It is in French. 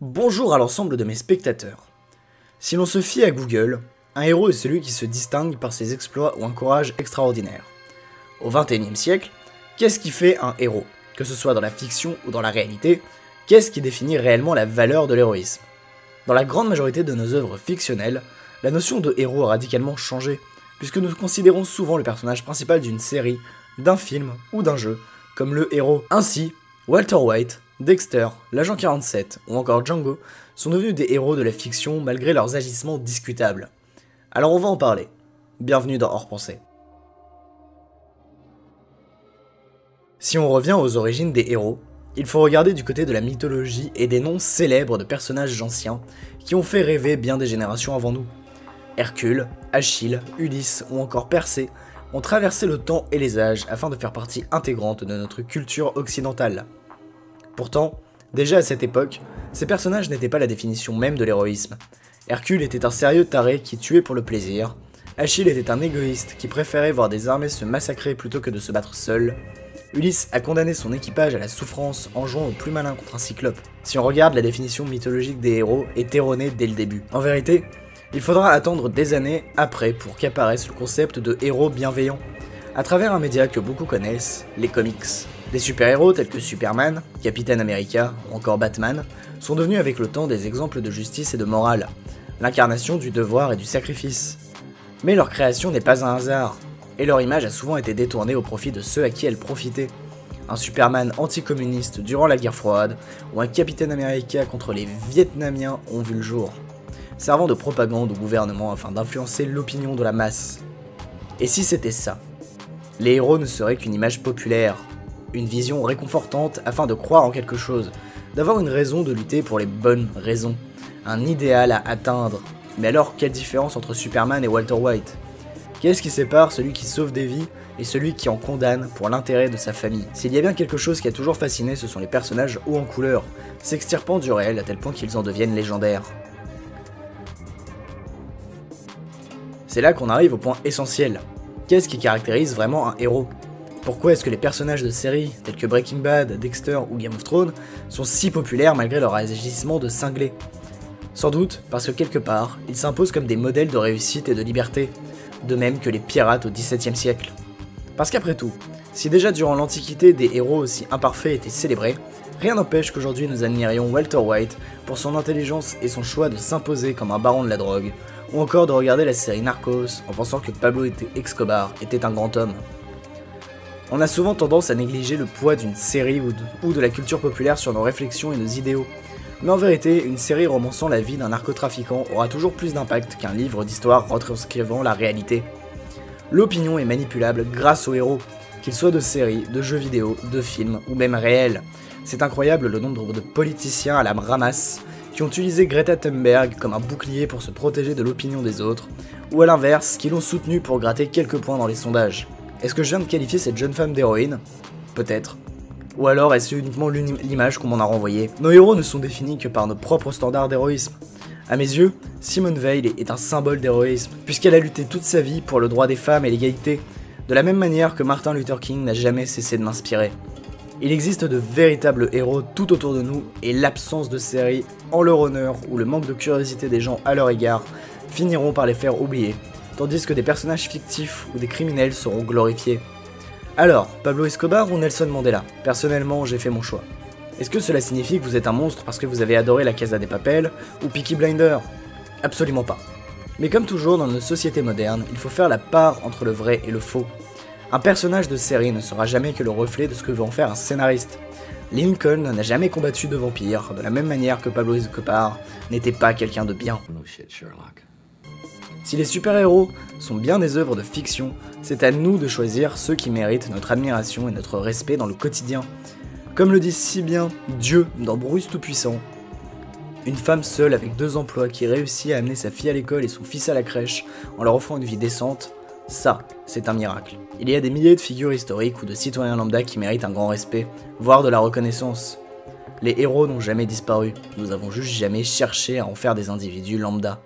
Bonjour à l'ensemble de mes spectateurs. Si l'on se fie à Google, un héros est celui qui se distingue par ses exploits ou un courage extraordinaire. Au XXIe siècle, qu'est-ce qui fait un héros? Que ce soit dans la fiction ou dans la réalité, qu'est-ce qui définit réellement la valeur de l'héroïsme? Dans la grande majorité de nos œuvres fictionnelles, la notion de héros a radicalement changé, puisque nous considérons souvent le personnage principal d'une série, d'un film ou d'un jeu comme le héros. Ainsi, Walter White, Dexter, l'agent 47 ou encore Django sont devenus des héros de la fiction malgré leurs agissements discutables. Alors on va en parler. Bienvenue dans Hors Pensée. Si on revient aux origines des héros, il faut regarder du côté de la mythologie et des noms célèbres de personnages anciens qui ont fait rêver bien des générations avant nous. Hercule, Achille, Ulysse ou encore Persée ont traversé le temps et les âges afin de faire partie intégrante de notre culture occidentale. Pourtant, déjà à cette époque, ces personnages n'étaient pas la définition même de l'héroïsme. Hercule était un sérieux taré qui tuait pour le plaisir, Achille était un égoïste qui préférait voir des armées se massacrer plutôt que de se battre seul, Ulysse a condamné son équipage à la souffrance en jouant au plus malin contre un cyclope. Si on regarde, la définition mythologique des héros est erronée dès le début. En vérité, il faudra attendre des années après pour qu'apparaisse le concept de héros bienveillant, à travers un média que beaucoup connaissent, les comics. Des super-héros tels que Superman, Captain America ou encore Batman sont devenus avec le temps des exemples de justice et de morale, l'incarnation du devoir et du sacrifice. Mais leur création n'est pas un hasard, et leur image a souvent été détournée au profit de ceux à qui elle profitait. Un Superman anticommuniste durant la guerre froide, ou un Captain America contre les Vietnamiens ont vu le jour, servant de propagande au gouvernement afin d'influencer l'opinion de la masse. Et si c'était ça? Les héros ne seraient qu'une image populaire, une vision réconfortante afin de croire en quelque chose, d'avoir une raison de lutter pour les bonnes raisons, un idéal à atteindre. Mais alors, quelle différence entre Superman et Walter White? Qu'est-ce qui sépare celui qui sauve des vies et celui qui en condamne pour l'intérêt de sa famille? S'il y a bien quelque chose qui a toujours fasciné, ce sont les personnages hauts en couleur, s'extirpant du réel à tel point qu'ils en deviennent légendaires. C'est là qu'on arrive au point essentiel. Qu'est-ce qui caractérise vraiment un héros? Pourquoi est-ce que les personnages de séries tels que Breaking Bad, Dexter ou Game of Thrones sont si populaires malgré leur agissement de cinglés? Sans doute parce que quelque part, ils s'imposent comme des modèles de réussite et de liberté, de même que les pirates au XVIIe siècle. Parce qu'après tout, si déjà durant l'Antiquité des héros aussi imparfaits étaient célébrés, rien n'empêche qu'aujourd'hui nous admirions Walter White pour son intelligence et son choix de s'imposer comme un baron de la drogue, ou encore de regarder la série Narcos en pensant que Pablo Escobar était un grand homme. On a souvent tendance à négliger le poids d'une série ou de la culture populaire sur nos réflexions et nos idéaux, mais en vérité, une série romançant la vie d'un narcotrafiquant aura toujours plus d'impact qu'un livre d'histoire retranscrivant la réalité. L'opinion est manipulable grâce aux héros, qu'ils soient de séries, de jeux vidéo, de films ou même réels. C'est incroyable le nombre de politiciens à la ramasse qui ont utilisé Greta Thunberg comme un bouclier pour se protéger de l'opinion des autres, ou à l'inverse, qui l'ont soutenue pour gratter quelques points dans les sondages. Est-ce que je viens de qualifier cette jeune femme d'héroïne? Peut-être. Ou alors est-ce uniquement l'image qu'on m'en a renvoyée? Nos héros ne sont définis que par nos propres standards d'héroïsme. À mes yeux, Simone Veil est un symbole d'héroïsme, puisqu'elle a lutté toute sa vie pour le droit des femmes et l'égalité, de la même manière que Martin Luther King n'a jamais cessé de m'inspirer. Il existe de véritables héros tout autour de nous, et l'absence de séries en leur honneur ou le manque de curiosité des gens à leur égard finiront par les faire oublier, tandis que des personnages fictifs ou des criminels seront glorifiés. Alors, Pablo Escobar ou Nelson Mandela? Personnellement, j'ai fait mon choix. Est-ce que cela signifie que vous êtes un monstre parce que vous avez adoré La Casa des Papel ou Peaky Blinders? Absolument pas. Mais comme toujours dans nos sociétés modernes, il faut faire la part entre le vrai et le faux. Un personnage de série ne sera jamais que le reflet de ce que veut en faire un scénariste. Lincoln n'a jamais combattu de vampires, de la même manière que Pablo Escobar n'était pas quelqu'un de bien. No shit, Sherlock. Si les super-héros sont bien des œuvres de fiction, c'est à nous de choisir ceux qui méritent notre admiration et notre respect dans le quotidien. Comme le dit si bien Dieu dans Bruce Tout-Puissant, une femme seule avec 2 emplois qui réussit à amener sa fille à l'école et son fils à la crèche en leur offrant une vie décente, ça, c'est un miracle. Il y a des milliers de figures historiques ou de citoyens lambda qui méritent un grand respect, voire de la reconnaissance. Les héros n'ont jamais disparu, nous avons juste jamais cherché à en faire des individus lambda.